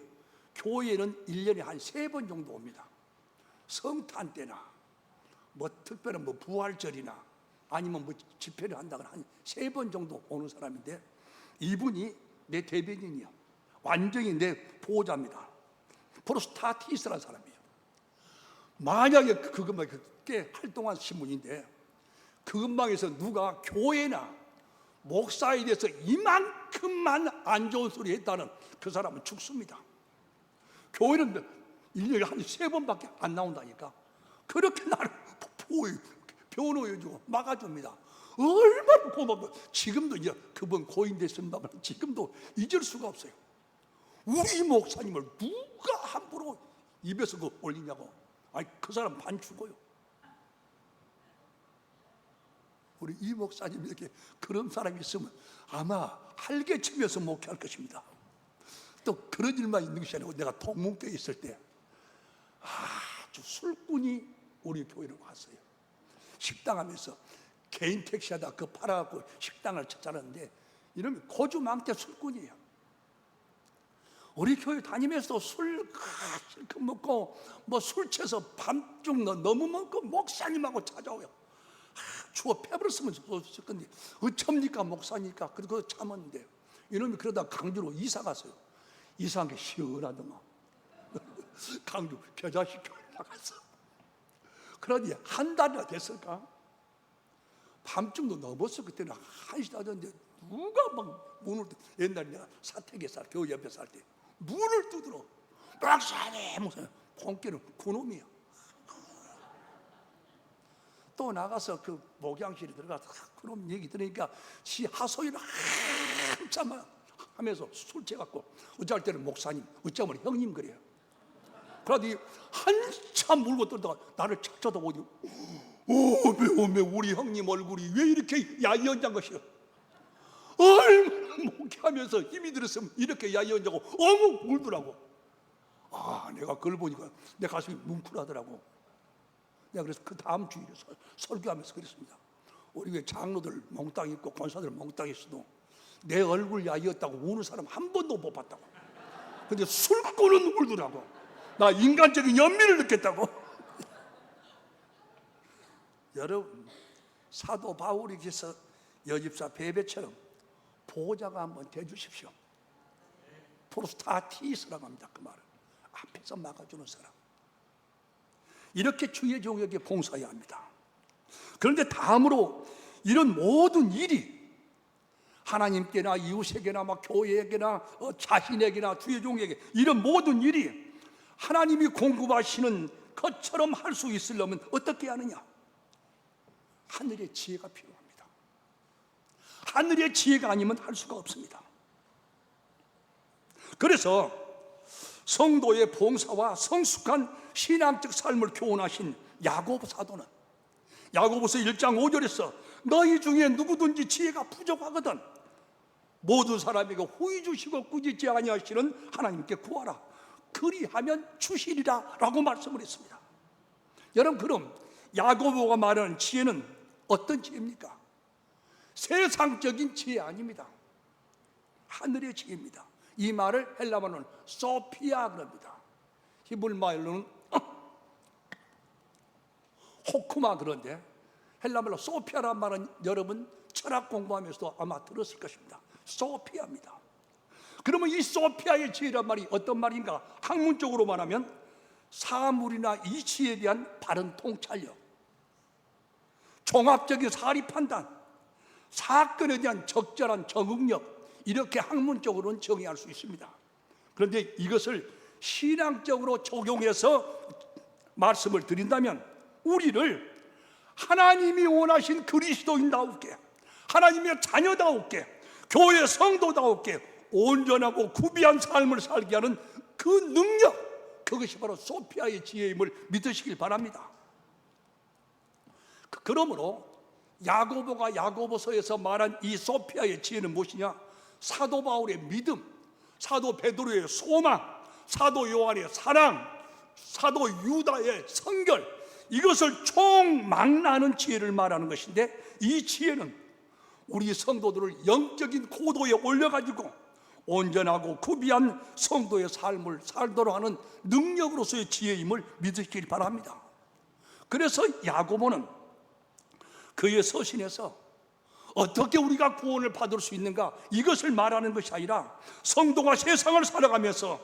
교회는 1년에 한 3번 정도 옵니다. 성탄 때나 뭐 특별한 뭐 부활절이나 아니면 뭐 집회를 한다거나 한 3번 정도 오는 사람인데 이분이 내 대변인이야. 완전히 내 보호자입니다. 프로스타티스라는 사람이에요. 만약에 그 근방에 꽤 활동한 신문인데 그 근방에서 누가 교회나 목사에 대해서 이만큼만 안 좋은 소리 했다는 그 사람은 죽습니다. 교회는 1년에 한 3번밖에 안 나온다니까. 그렇게 나를 변호해주고 막아줍니다. 얼마나 고맙고 지금도 이제 그분 고인됐습니다만 지금도 잊을 수가 없어요. 우리 목사님을 누가 함부로 입에서 그 올리냐고. 아니 그 사람 반 죽어요. 우리 이 목사님에게 그런 사람이 있으면 아마 활개치면서 목회할 것입니다. 또 그런 일만 있는 것이 아니고 내가 동문교에 있을 때 아주 술꾼이 우리 교회로 왔어요. 식당 하면서 개인 택시하다 그 팔아갖고 식당을 찾아놨는데 이러면 고주망태 술꾼이에요. 우리 교회 다니면서 술 실컷 먹고 뭐 술 취해서 밤중 너무 먹고 목사님하고 찾아오요. 추워 패버렸으면 좋았을 건데 어쩝니까 목사니까 그래서 참았는데 이놈이 그러다 강주로 이사 갔어요. 이사한 게 시원하더만. 강주 겨자식 교회 나갔어. 그러니 한 달이나 됐을까? 밤중도 넘었어. 그때는 1시 다 됐는데 누가 막 문을 옛날에 내가 사택에 교회 옆에 살 때 문을 두드려. 목사님 목사님 본께는 그놈이야. 또 나가서 그 목양실에 들어가서 그놈 얘기 들으니까 지 하소연을 한참 하면서 술 취해갖고 어쩔 때는 목사님 어쩌면 형님 그래요. 그러더니 한참 물고 들다가 나를 착 쳐다보니 오메 우리 형님 얼굴이 왜 이렇게 야이언장 것이요. 얼마나 목회하면서 힘이 들었으면 이렇게 야이언자고 어묵 울더라고. 내가 그걸 보니까 내 가슴이 뭉클하더라고. 내가 그래서 그 다음 주일에 설교하면서 그랬습니다. 우리 교회 장로들 몽땅 있고 권사들 몽땅 있어도 내 얼굴 야이었다고 우는 사람 한 번도 못 봤다고. 근데 술꾼은 울더라고. 나 인간적인 연민을 느꼈다고. 여러분 사도 바울에게서 여집사 베베처럼 보호자가 한번 돼주십시오. 프로스타티스라고 합니다. 그 말은 앞에서 막아주는 사람. 이렇게 주의 종에게 봉사해야 합니다. 그런데 다음으로 이런 모든 일이 하나님께나 이웃에게나 막 교회에게나 자신에게나 주의 종에게 이런 모든 일이 하나님이 공급하시는 것처럼 할 수 있으려면 어떻게 하느냐? 하늘의 지혜가 필요합니다. 하늘의 지혜가 아니면 할 수가 없습니다. 그래서 성도의 봉사와 성숙한 신앙적 삶을 교훈하신 야고보 사도는 야고보서 1장 5절에서 너희 중에 누구든지 지혜가 부족하거든 모든 사람에게 후히 주시고 꾸짖지 아니하시는 하나님께 구하라 그리하면 주시리라 라고 말씀을 했습니다. 여러분 그럼 야고보가 말하는 지혜는 어떤 지혜입니까? 세상적인 지혜 아닙니다. 하늘의 지혜입니다. 이 말을 헬라어로는 소피아 그럽니다. 히브리 말로는 호쿠마. 그런데 헬라말로 소피아란 말은 여러분 철학 공부하면서도 아마 들었을 것입니다. 소피아입니다. 그러면 이 소피아의 지혜란 말이 어떤 말인가? 학문적으로 말하면 사물이나 이치에 대한 바른 통찰력, 종합적인 사리 판단, 사건에 대한 적절한 적응력, 이렇게 학문적으로는 정의할 수 있습니다. 그런데 이것을 신앙적으로 적용해서 말씀을 드린다면 우리를 하나님이 원하신 그리스도인다우게, 하나님의 자녀다우게, 교회 성도다우게 온전하고 구비한 삶을 살게 하는 그 능력, 그것이 바로 소피아의 지혜임을 믿으시길 바랍니다. 그러므로 야고보가 야고보서에서 말한 이 소피아의 지혜는 무엇이냐? 사도 바울의 믿음, 사도 베드로의 소망, 사도 요한의 사랑, 사도 유다의 성결, 이것을 총망라하는 지혜를 말하는 것인데, 이 지혜는 우리 성도들을 영적인 고도에 올려가지고 온전하고 구비한 성도의 삶을 살도록 하는 능력으로서의 지혜임을 믿으시길 바랍니다. 그래서 야고보는 그의 서신에서 어떻게 우리가 구원을 받을 수 있는가, 이것을 말하는 것이 아니라 성도가 세상을 살아가면서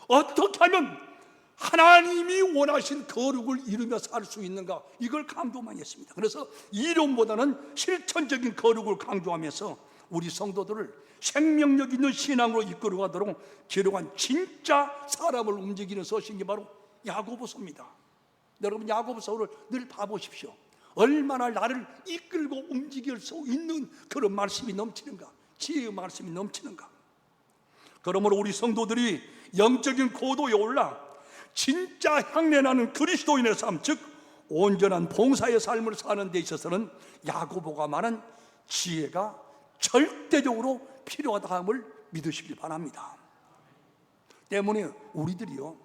어떻게 하면 하나님이 원하신 거룩을 이루며 살 수 있는가, 이걸 강조 많이 했습니다. 그래서 이론보다는 실천적인 거룩을 강조하면서 우리 성도들을 생명력 있는 신앙으로 이끌어가도록 기록한 진짜 사람을 움직이는 서신이 바로 야고보서입니다. 여러분, 야고보서를 늘 봐보십시오. 얼마나 나를 이끌고 움직일 수 있는 그런 말씀이 넘치는가, 지혜의 말씀이 넘치는가. 그러므로 우리 성도들이 영적인 고도에 올라 진짜 향내나는 그리스도인의 삶, 즉 온전한 봉사의 삶을 사는 데 있어서는 야고보가 말한 지혜가 절대적으로 필요하다함을 믿으시길 바랍니다. 때문에 우리들이요,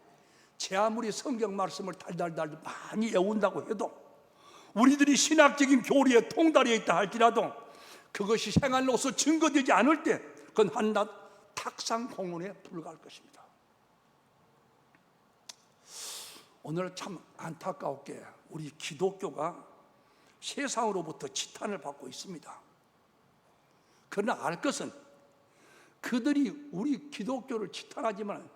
제 아무리 성경 말씀을 달달달 많이 외운다고 해도, 우리들이 신학적인 교리에 통달해 있다 할지라도 그것이 생활로서 증거되지 않을 때 그건 한낱 탁상 공론에 불과할 것입니다. 오늘 참 안타깝게 우리 기독교가 세상으로부터 지탄을 받고 있습니다. 그러나 알 것은 그들이 우리 기독교를 지탄하지만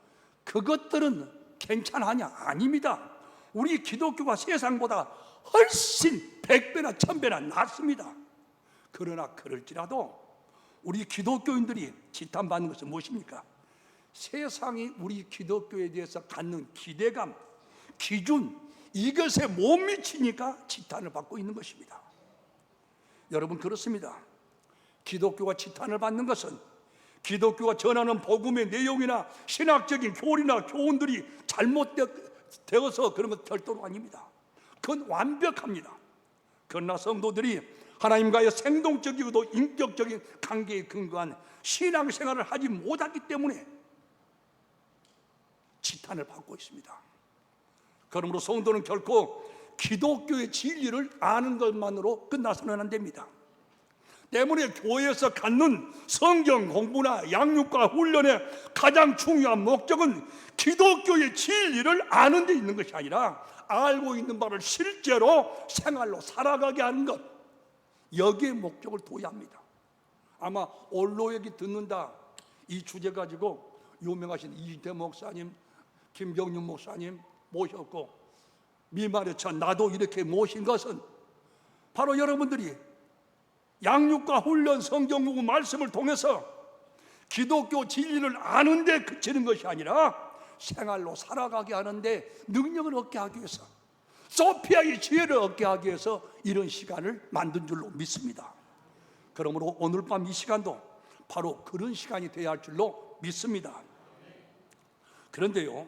그것들은 괜찮으냐? 아닙니다. 우리 기독교가 세상보다 훨씬 100배나 1000배나 낫습니다. 그러나 그럴지라도 우리 기독교인들이 지탄받는 것은 무엇입니까? 세상이 우리 기독교에 대해서 갖는 기대감, 기준, 이것에 못 미치니까 지탄을 받고 있는 것입니다. 여러분, 그렇습니다. 기독교가 지탄을 받는 것은 기독교가 전하는 복음의 내용이나 신학적인 교리나 교훈들이 잘못되어서 그런 것 절대로 아닙니다. 그건 완벽합니다. 그러나 성도들이 하나님과의 생동적이고도 인격적인 관계에 근거한 신앙생활을 하지 못하기 때문에 지탄을 받고 있습니다. 그러므로 성도는 결코 기독교의 진리를 아는 것만으로 끝나서는 안 됩니다. 때문에 교회에서 갖는 성경 공부나 양육과 훈련의 가장 중요한 목적은 기독교의 진리를 아는 데 있는 것이 아니라 알고 있는 바를 실제로 생활로 살아가게 하는 것, 여기에 목적을 둬야 합니다. 아마 올로 얘기 듣는다, 이 주제 가지고 유명하신 이대 목사님, 김경윤 목사님 모셨고 미말에 나도 이렇게 모신 것은 바로 여러분들이 양육과 훈련, 성경 공부 말씀을 통해서 기독교 진리를 아는 데 그치는 것이 아니라 생활로 살아가게 하는데 능력을 얻게 하기 위해서, 소피아의 지혜를 얻게 하기 위해서 이런 시간을 만든 줄로 믿습니다. 그러므로 오늘 밤 이 시간도 바로 그런 시간이 되어야 할 줄로 믿습니다. 그런데요,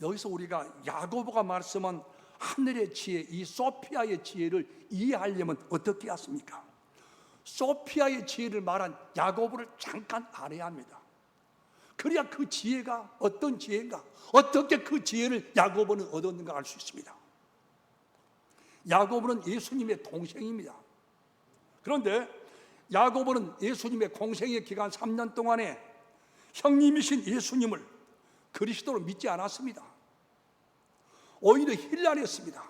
여기서 우리가 야고보가 말씀한 하늘의 지혜, 이 소피아의 지혜를 이해하려면 어떻게 했습니까? 소피아의 지혜를 말한 야고보를 잠깐 알아야 합니다. 그래야 그 지혜가 어떤 지혜인가, 어떻게 그 지혜를 야고보는 얻었는가 알 수 있습니다. 야고보는 예수님의 동생입니다. 그런데 야고보는 예수님의 공생의 기간 3년 동안에 형님이신 예수님을 그리스도로 믿지 않았습니다. 오히려 힐난했습니다.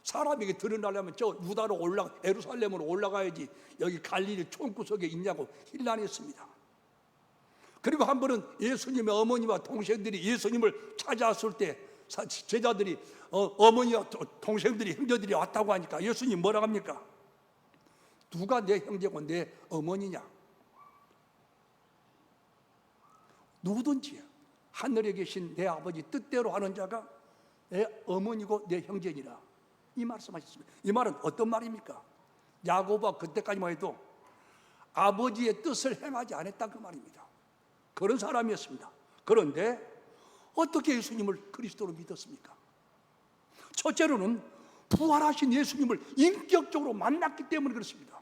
사람에게 드러나려면 저 유다로 예루살렘으로 올라가야지 여기 갈릴리 총구석에 있냐고 힐난했습니다. 그리고 한 번은 예수님의 어머니와 동생들이 예수님을 찾아왔을 때 제자들이 어머니와 동생들이 형제들이 왔다고 하니까 예수님 뭐라고 합니까? 누가 내 형제고 내 어머니냐? 누구든지 하늘에 계신 내 아버지 뜻대로 하는 자가 내 어머니고 내 형제니라, 이 말씀하셨습니다. 이 말은 어떤 말입니까? 야고보가 그때까지만 해도 아버지의 뜻을 행하지 않았다 그 말입니다. 그런 사람이었습니다. 그런데 어떻게 예수님을 그리스도로 믿었습니까? 첫째로는 부활하신 예수님을 인격적으로 만났기 때문에 그렇습니다.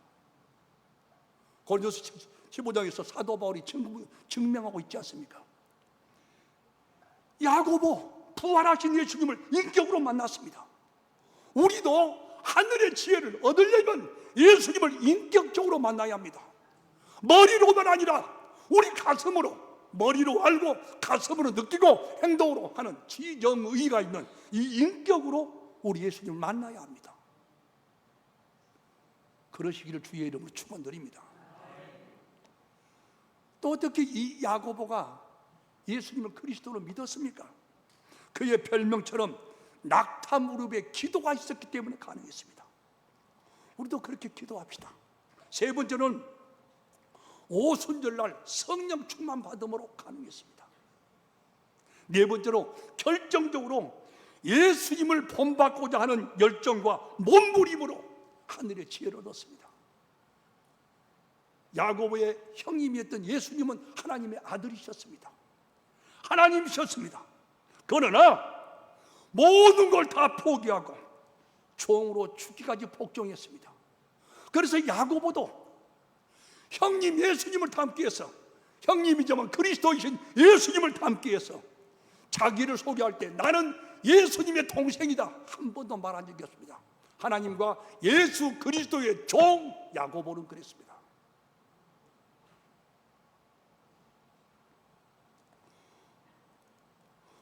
고린도서 15장에서 사도 바울이 증명하고 있지 않습니까? 야고보 부활하신 예수님을 인격으로 만났습니다. 우리도 하늘의 지혜를 얻으려면 예수님을 인격적으로 만나야 합니다. 머리로만 아니라 우리 가슴으로, 머리로 알고 가슴으로 느끼고 행동으로 하는 지정의가 있는 이 인격으로 우리 예수님을 만나야 합니다. 그러시기를 주의 이름으로 축원드립니다. 또 어떻게 이 야고보가 예수님을 그리스도로 믿었습니까? 그의 별명처럼 낙타 무릎에 기도가 있었기 때문에 가능했습니다. 우리도 그렇게 기도합시다. 세 번째는 오순절날 성령 충만 받음으로 가능했습니다. 네 번째로 결정적으로 예수님을 본받고자 하는 열정과 몸부림으로 하늘의 지혜를 얻었습니다. 야고보의 형님이었던 예수님은 하나님의 아들이셨습니다. 하나님이셨습니다. 그러나 모든 걸 다 포기하고 종으로 죽기까지 복종했습니다. 그래서 야고보도 형님 예수님을 닮기 위해서, 형님이지만 그리스도이신 예수님을 닮기 위해서 자기를 소개할 때 나는 예수님의 동생이다 한 번도 말한 적이 없습니다. 하나님과 예수 그리스도의 종 야고보는 그랬습니다.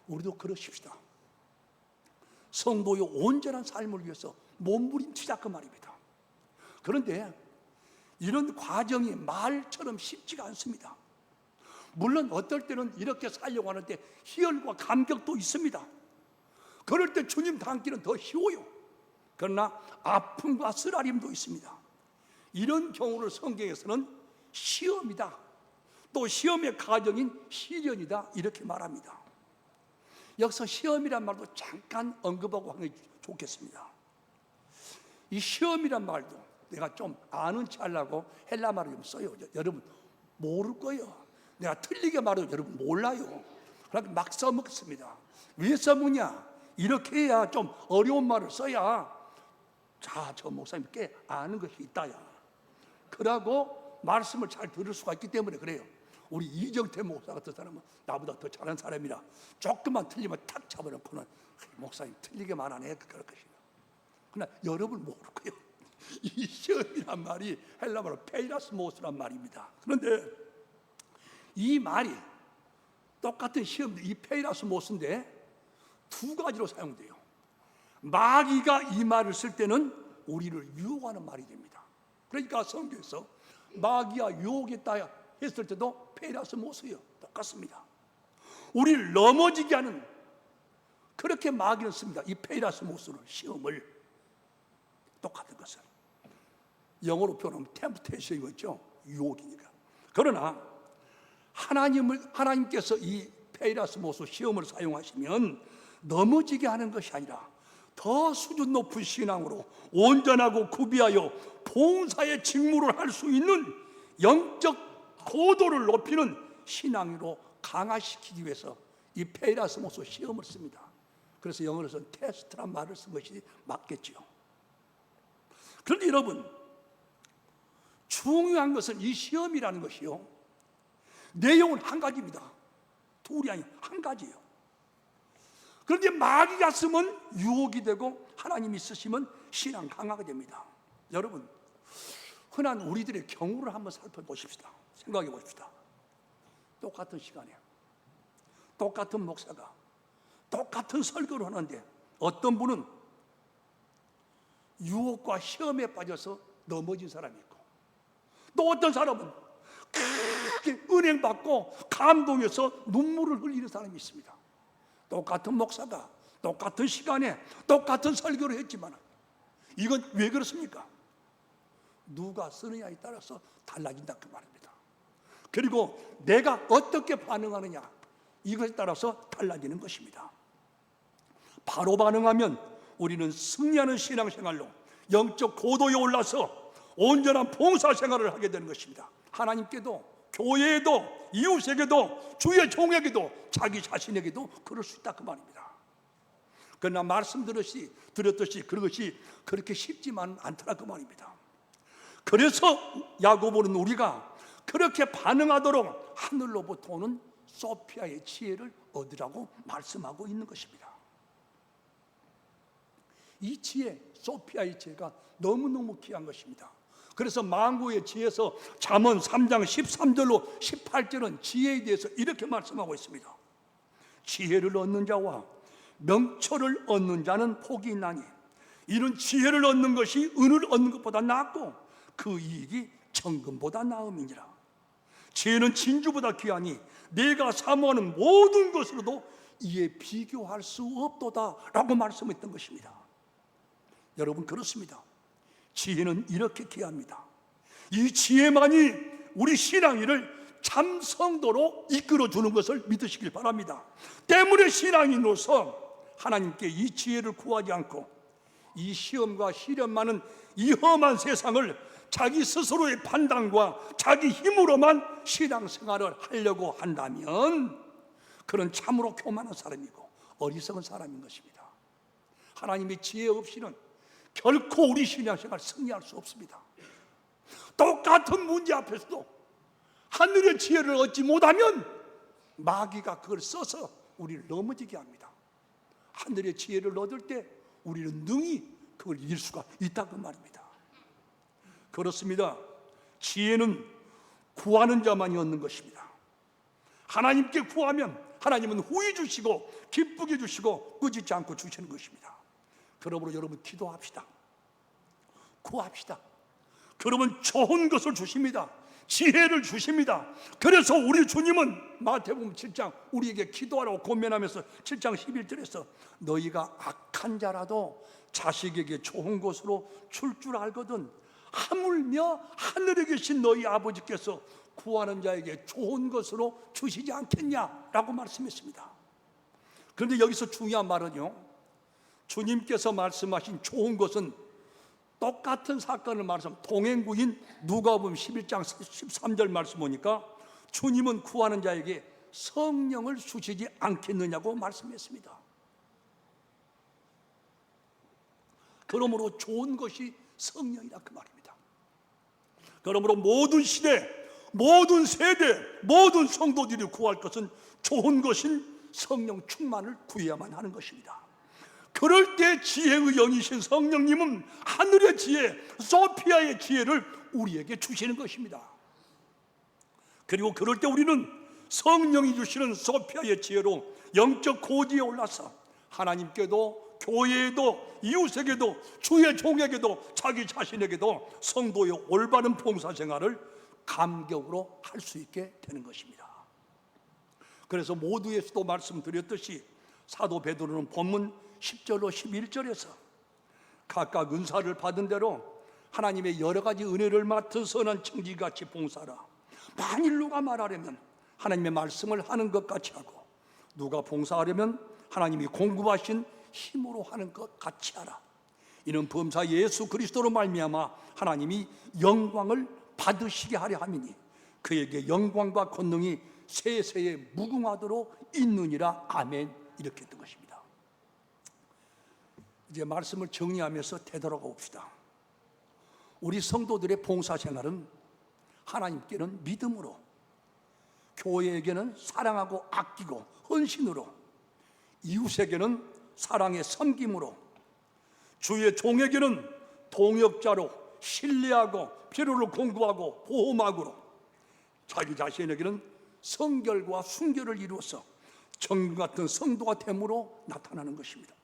우리도 그러십시다. 성도의 온전한 삶을 위해서 몸부림치자 그 말입니다. 그런데 이런 과정이 말처럼 쉽지가 않습니다. 물론 어떨 때는 이렇게 살려고 하는데 희열과 감격도 있습니다. 그럴 때 주님 닮기는 더 쉬워요. 그러나 아픔과 쓰라림도 있습니다. 이런 경우를 성경에서는 시험이다, 또 시험의 과정인 시련이다 이렇게 말합니다. 여기서 시험이란 말도 잠깐 언급하고 하는 게 좋겠습니다. 이 시험이란 말도 내가 좀 아는 체 하려고 헬라 말을 좀 써요. 여러분 모를 거예요. 내가 틀리게 말해도 여러분 몰라요. 그러니까 막 써먹습니다. 왜 써먹냐? 이렇게 해야 좀 어려운 말을 써야 자, 저 목사님 꽤 아는 것이 있다야. 그러고 말씀을 잘 들을 수가 있기 때문에 그래요. 우리 이정태 목사 같은 사람은 나보다 더 잘하는 사람이라 조금만 틀리면 탁 잡아놓고는 목사님 틀리게 말하네 그럴 것이다. 그러나 여러분 모를 거예요. 이 시험이란 말이 헬라어로 페이라스모스란 말입니다. 그런데 이 말이 똑같은 시험, 이 페이라스모스인데 두 가지로 사용돼요. 마귀가 이 말을 쓸 때는 우리를 유혹하는 말이 됩니다. 그러니까 성경에서 마귀가 유혹했다 했을 때도 페이라스모스예요. 똑같습니다. 우리를 넘어지게 하는, 그렇게 마귀는 씁니다. 이 페이라스모스를, 시험을. 똑같은 것을 영어로 표현하면 템프테이션이겠죠. 유혹이니까. 그러나 하나님께서 이 페이라스모스 시험을 사용하시면 넘어지게 하는 것이 아니라 더 수준 높은 신앙으로 온전하고 구비하여 봉사의 직무를 할 수 있는 영적 고도를 높이는 신앙으로 강화시키기 위해서 이 페이라스모스 시험을 씁니다. 그래서 영어로서는 테스트란 말을 쓴 것이 맞겠죠. 그런데 여러분, 중요한 것은 이 시험이라는 것이요, 내용은 한 가지입니다. 둘이 아니 한 가지예요. 그런데 마귀가 쓰면 유혹이 되고 하나님이 쓰시면 신앙 강화가 됩니다. 여러분, 흔한 우리들의 경우를 한번 살펴보십시다. 생각해 보십시다. 똑같은 시간에 똑같은 목사가 똑같은 설교를 하는데 어떤 분은 유혹과 시험에 빠져서 넘어진 사람이 있고, 또 어떤 사람은 크게 은행 받고 감동해서 눈물을 흘리는 사람이 있습니다. 똑같은 목사가 똑같은 시간에 똑같은 설교를 했지만 이건 왜 그렇습니까? 누가 쓰느냐에 따라서 달라진다 그 말입니다. 그리고 내가 어떻게 반응하느냐, 이것에 따라서 달라지는 것입니다. 바로 반응하면 우리는 승리하는 신앙생활로 영적 고도에 올라서 온전한 봉사생활을 하게 되는 것입니다. 하나님께도, 교회에도, 이웃에게도, 주의 종에게도, 자기 자신에게도 그럴 수 있다 그 말입니다. 그러나 말씀드렸듯이 그것이 그렇게 쉽지만 않더라 그 말입니다. 그래서 야고보는 우리가 그렇게 반응하도록 하늘로부터 오는 소피아의 지혜를 얻으라고 말씀하고 있는 것입니다. 이 지혜, 소피아의 지혜가 너무너무 귀한 것입니다. 그래서 만구의 지혜에서 잠언 3장 13절로 18절은 지혜에 대해서 이렇게 말씀하고 있습니다. 지혜를 얻는 자와 명철을 얻는 자는 복이 있나니 이는 지혜를 얻는 것이 은을 얻는 것보다 낫고 그 이익이 정금보다 나음이니라. 지혜는 진주보다 귀하니 내가 사모하는 모든 것으로도 이에 비교할 수 없도다 라고 말씀했던 것입니다. 여러분, 그렇습니다. 지혜는 이렇게 귀합니다. 이 지혜만이 우리 신앙인을 참 성도로 이끌어주는 것을 믿으시길 바랍니다. 때문에 신앙인으로서 하나님께 이 지혜를 구하지 않고 이 시험과 시련 많은 이 험한 세상을 자기 스스로의 판단과 자기 힘으로만 신앙생활을 하려고 한다면 그는 참으로 교만한 사람이고 어리석은 사람인 것입니다. 하나님의 지혜 없이는 결코 우리 신앙생활 승리할 수 없습니다. 똑같은 문제 앞에서도 하늘의 지혜를 얻지 못하면 마귀가 그걸 써서 우리를 넘어지게 합니다. 하늘의 지혜를 얻을 때 우리는 능히 그걸 이길 수가 있다고 말입니다. 그렇습니다. 지혜는 구하는 자만이 얻는 것입니다. 하나님께 구하면 하나님은 후히 주시고 기쁘게 주시고 꾸짖지 않고 주시는 것입니다. 그러므로 여러분, 기도합시다. 구합시다. 그러면 좋은 것을 주십니다. 지혜를 주십니다. 그래서 우리 주님은 마태복음 7장 우리에게 기도하라고 권면하면서 7장 11절에서 너희가 악한 자라도 자식에게 좋은 것으로 줄 줄 알거든 하물며 하늘에 계신 너희 아버지께서 구하는 자에게 좋은 것으로 주시지 않겠냐라고 말씀했습니다. 그런데 여기서 중요한 말은요, 주님께서 말씀하신 좋은 것은 똑같은 사건을 말씀하면 동행구인 누가복음 11장 13절 말씀 보니까 주님은 구하는 자에게 성령을 주시지 않겠느냐고 말씀했습니다. 그러므로 좋은 것이 성령이라 그 말입니다. 그러므로 모든 시대, 모든 세대, 모든 성도들이 구할 것은 좋은 것인 성령 충만을 구해야만 하는 것입니다. 그럴 때 지혜의 영이신 성령님은 하늘의 지혜, 소피아의 지혜를 우리에게 주시는 것입니다. 그리고 그럴 때 우리는 성령이 주시는 소피아의 지혜로 영적 고지에 올라서 하나님께도 교회에도 이웃에게도 주의 종에게도 자기 자신에게도 성도의 올바른 봉사생활을 감격으로 할 수 있게 되는 것입니다. 그래서 모두에서도 말씀드렸듯이 사도 베드로는 본문 10절로 11절에서 각각 은사를 받은 대로 하나님의 여러 가지 은혜를 맡은 선한 청지같이 봉사하라. 만일 누가 말하려면 하나님의 말씀을 하는 것 같이 하고 누가 봉사하려면 하나님이 공급하신 힘으로 하는 것 같이 하라. 이는 범사 예수 그리스도로 말미암아 하나님이 영광을 받으시게 하려 함이니 그에게 영광과 권능이 세세에 무궁하도록 있느니라. 아멘. 이렇게 했던 것입니다. 이제 말씀을 정리하면서 되돌아가 봅시다. 우리 성도들의 봉사생활은 하나님께는 믿음으로, 교회에게는 사랑하고 아끼고 헌신으로, 이웃에게는 사랑의 섬김으로, 주의 종에게는 동역자로 신뢰하고 필요를 공급하고 보호막으로, 자기 자신에게는 성결과 순결을 이루어서 정금 같은 성도가 됨으로 나타나는 것입니다.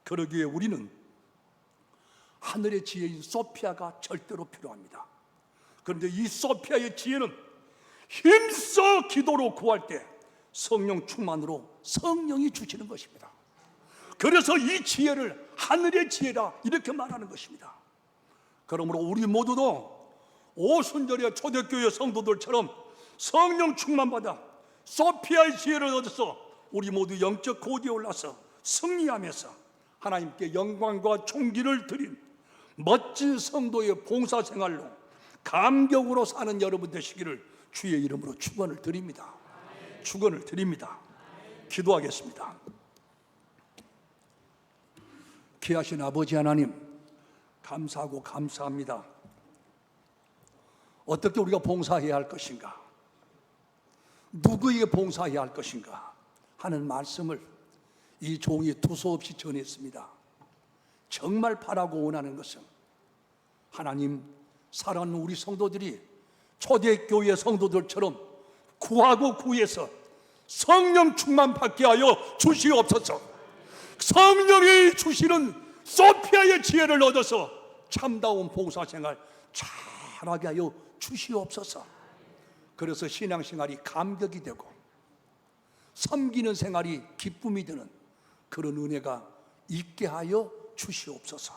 그러기에 우리는 하늘의 지혜인 소피아가 절대로 필요합니다. 그런데 이 소피아의 지혜는 힘써 기도로 구할 때 성령 충만으로 성령이 주시는 것입니다. 그래서 이 지혜를 하늘의 지혜라 이렇게 말하는 것입니다. 그러므로 우리 모두도 오순절의 초대교회 성도들처럼 성령 충만받아 소피아의 지혜를 얻어서 우리 모두 영적 고지에 올라서 승리하면서 하나님께 영광과 존귀를 드린 멋진 성도의 봉사생활로 감격으로 사는 여러분 되시기를 주의 이름으로 축원을 드립니다. 축원을 드립니다. 기도하겠습니다. 귀하신 아버지 하나님, 감사하고 감사합니다. 어떻게 우리가 봉사해야 할 것인가, 누구에게 봉사해야 할 것인가 하는 말씀을 이 종이 두서없이 전했습니다. 정말 바라고 원하는 것은 하나님, 사랑하는 우리 성도들이 초대교회 성도들처럼 구하고 구해서 성령 충만 받게 하여 주시옵소서. 성령이 주시는 소피아의 지혜를 얻어서 참다운 봉사생활 잘하게 하여 주시옵소서. 그래서 신앙생활이 감격이 되고 섬기는 생활이 기쁨이 되는 그런 은혜가 있게 하여 주시옵소서.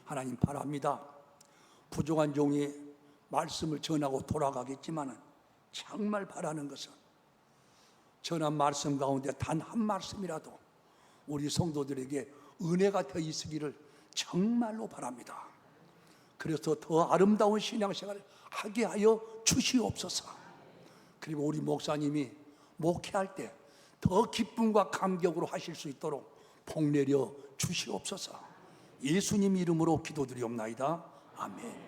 하나님 바랍니다. 부족한 종이 말씀을 전하고 돌아가겠지만 정말 바라는 것은 전한 말씀 가운데 단 한 말씀이라도 우리 성도들에게 은혜가 되어 있으기를 정말로 바랍니다. 그래서 더 아름다운 신앙생활을 하게 하여 주시옵소서. 그리고 우리 목사님이 목회할 때 더 기쁨과 감격으로 하실 수 있도록 복내려 주시옵소서. 예수님 이름으로 기도드리옵나이다. 아멘.